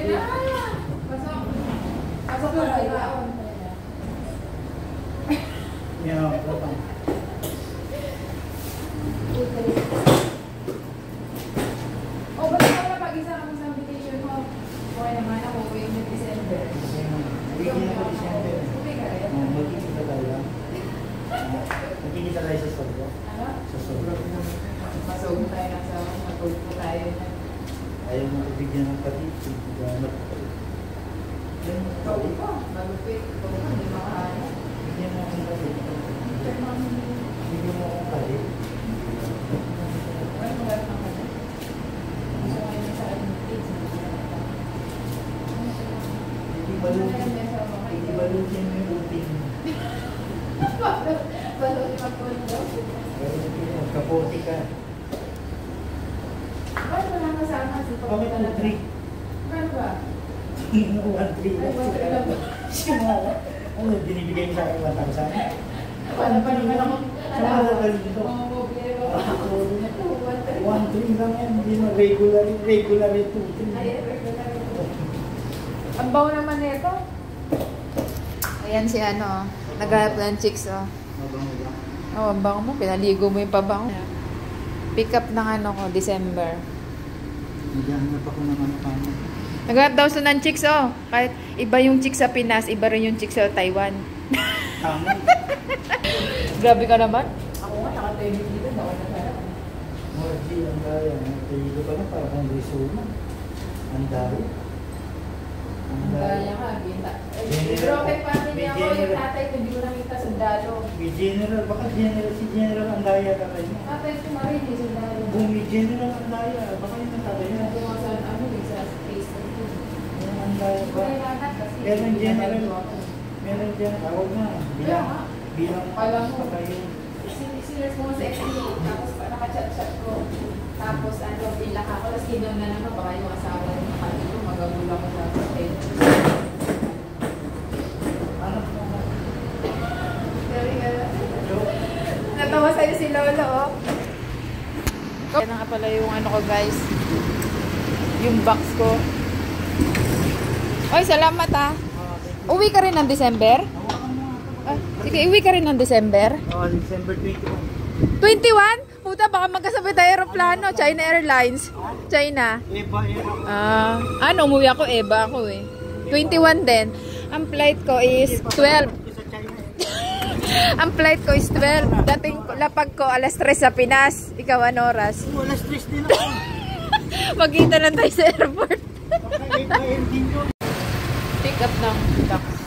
na. Pasok. Pasok na kayo. Yeah, welcome. Oh, ba't ka na pag-isa kami sa invitation mo? Okay naman ako, uwi ng December. Uwi na po December. Uwi ka rin? Magkikita tayo. Magkikita tayo sa Sobro. Ano? Sa Sobro. Masog tayo ng sama, matulpo tayo na. Ayaw mo bigyan ng pati. Ikaw pa, malupit. Ikaw pa, hindi makahanap. Bigyan mo akong pati. Bigyan mo akong pati. Ay, magalit ng kanya. Gusto nga yun sa akin ng kids. Hindi balutin mo yung uting. Balutin magpundo. Kapote ka. Ba't wala kasama? Bakit ang trick? Ano ba? 1-3 Ay, 1-3 lang ba? Ano, binibigay mo sa akin 1,000? Paano pa naman ako? Saan ka na dito? Oo, biro. 1-3 lang yan, hindi mo regular ito. Ay, regular ito. Ang bawo naman nito. Ayan si ano, naghanap ng chicks, oh. Mabango ba? Oh, ang bango mo, pinaligo mo yung pabango. Pick up ng ano ko, December. Naghahanap ako ng ano kanya. Naghanap daw sa ng chicks, oh. Kahit iba yung chicks sa Pinas, iba rin yung chicks sa Taiwan. Tama. Grabe ka naman. Ako nga, naka-training dito, baka naghanap. Margie, ang daya. Nagtayo pa na para kung resuma. Ang daya. Ang Kaya ka, ginta. Broken family ako, yung tatay ko, hindi ko nakita sundalo. May general, baka general, si general ang daya ka kayo. Tatay ko marin, yung sundalo. Kung may general ang daya, baka yun ang tatay na. Ito nga sa ano, sa space na ito. Ang daya ba? Wala lahat kasi. Meron general. Meron dyan, tawag na. Bilang Alam mo. kayo. Siners mo sa FB, tapos naka-chat-chat ko. Tapos ano, pinlaka ko, tapos kinom na naman, baka yung asawa yung nakalito, magagula ko sa hotel. Ano po nga? Natawa sa'yo si Lolo, oh. Yan na nga pala yung ano ko, guys. Yung box ko. Oy, salamat, ha. Uwi ka rin ng December? Ah, sige, uwi ka rin ng December? Oo, December 21. 21? Puta, baka magkasabay tayo aeroplano. China Airlines. China. Eba, Ano, umuwi ako, Eba ako eh. 21 din. Ang flight ko is 12. Ang flight ko is 12. Dating lapag ko alas 3 sa Pinas. Ikaw, ano oras? Alas 3 din ako. Magkita lang tayo sa airport. Baka din yun. Pick up ng ducks.